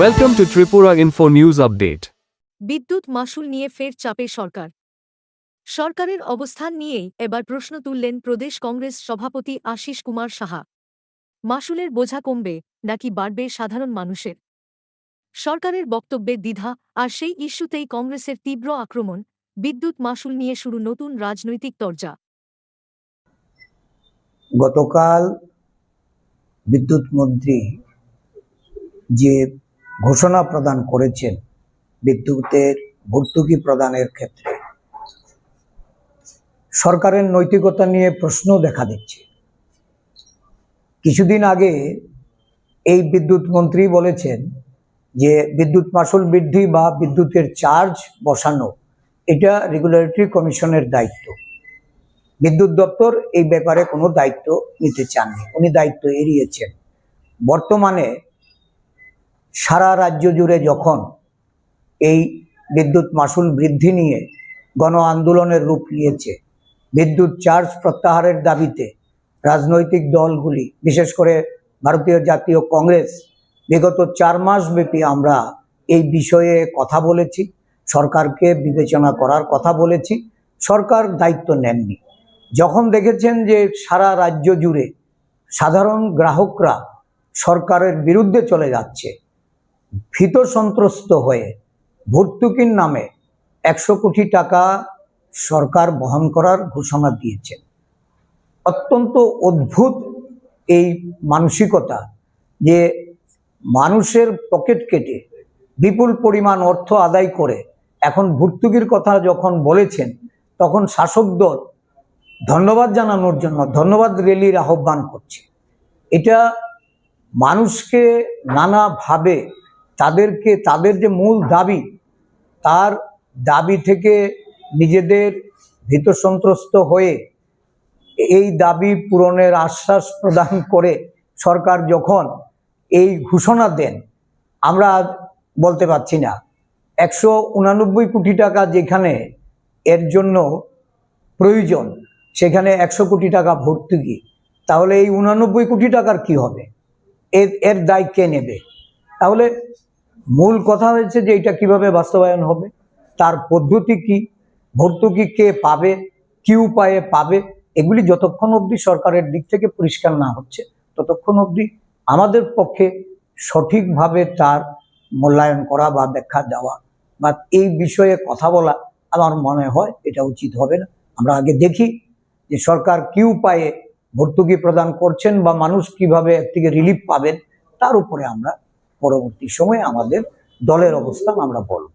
Welcome to Tripura Info News Update. বিদ্যুৎ মাশুল নিয়ে ফের চাপে সরকার। সরকারের অবস্থান নিয়েই এবার প্রশ্ন তুললেন প্রদেশ কংগ্রেস সভাপতি আশিস কুমার সাহা। মাশুলের বোঝা কমবে নাকি বাড়বে সাধারণ মানুষের? সরকারের বক্তব্যে দ্বিধা, আর সেই ইস্যুতেই কংগ্রেসের তীব্র আক্রমণ। বিদ্যুৎ মাশুল নিয়ে শুরু নতুন রাজনৈতিক তরজা। গতকাল বিদ্যুৎ মন্ত্রী যে ঘোষণা প্রদান করেছেন বিদ্যুতের ভর্তুকি প্রদানের ক্ষেত্রে সরকারের নৈতিকতা নিয়ে প্রশ্ন দেখা দিচ্ছে। কিছুদিন আগে এই বিদ্যুৎ মন্ত্রী বলেছেন যে বিদ্যুৎ মাশুল বৃদ্ধি বা বিদ্যুতের চার্জ বসানো এটা রেগুলেটরি কমিশনের দায়িত্ব। বিদ্যুৎ দপ্তর এই ব্যাপারে কোনো দায়িত্ব নিতে চাননি, উনি দায়িত্ব এড়িয়েছেন। বর্তমানে সারা রাজ্য জুড়ে যখন এই বিদ্যুৎ মাশুল বৃদ্ধি নিয়ে গণ আন্দোলনের রূপ নিয়েছে, বিদ্যুৎ চার্জ প্রত্যাহারের দাবিতে রাজনৈতিক দলগুলি, বিশেষ করে ভারতীয় জাতীয় কংগ্রেস, বিগত 4 মাস ব্যাপী আমরা এই বিষয়ে কথা বলেছি, সরকারকে বিবেচনা করার কথা বলেছি। সরকার দায়িত্ব নেননি। যখন দেখেছেন যে সারা রাজ্য জুড়ে সাধারণ গ্রাহকরা সরকারের বিরুদ্ধে চলে যাচ্ছে, ভীত সন্ত্রস্ত হয়ে ভর্তুকির নামে 100 কোটি টাকা সরকার বহন করার ঘোষণা দিয়েছেন। অত্যন্ত অদ্ভুত এই মানসিকতা যে মানুষের পকেট কেটে বিপুল পরিমাণ অর্থ আদায় করে এখন ভর্তুকির কথা যখন বলেছেন, তখন শাসক দল ধন্যবাদ জানানোর জন্য ধন্যবাদ র্যালির আহ্বান করছে। এটা মানুষকে নানাভাবে তাদের যে মূল দাবি, তার দাবি থেকে নিজেদের ভীত সন্ত্রস্ত হয়ে এই দাবি পূরণের আশ্বাস প্রদান করে সরকার যখন এই ঘোষণা দেন, আমরা বলতে পারছি না 189 কোটি টাকা যেখানে এর জন্য প্রয়োজন, সেখানে 100 কোটি টাকা ভর্তুকি, তাহলে এই 89 কোটি টাকার কি হবে? এর দায় কে নেবে? তাহলে মূল কথা হয়েছে যে এটা কিভাবে বাস্তবায়ন হবে, তার পদ্ধতি কি, ভর্তুকি কে পাবে, কি উপায়ে পাবে, এগুলি যতক্ষণ অবধি সরকারের দিক থেকে পরিষ্কার না হচ্ছে ততক্ষণ অবধি আমাদের পক্ষে সঠিকভাবে তার মূল্যায়ন করা বা ব্যাখ্যা দেওয়া বা এই বিষয়ে কথা বলা আমার মনে হয় এটা উচিত হবে না। আমরা আগে দেখি যে সরকার কি উপায়ে ভর্তুকি প্রদান করছেন বা মানুষ কিভাবে এর থেকে রিলিফ পাবেন, তার উপরে আমরা পরবর্তী সময়ে আমাদের দলের অবস্থান আমরা বলব।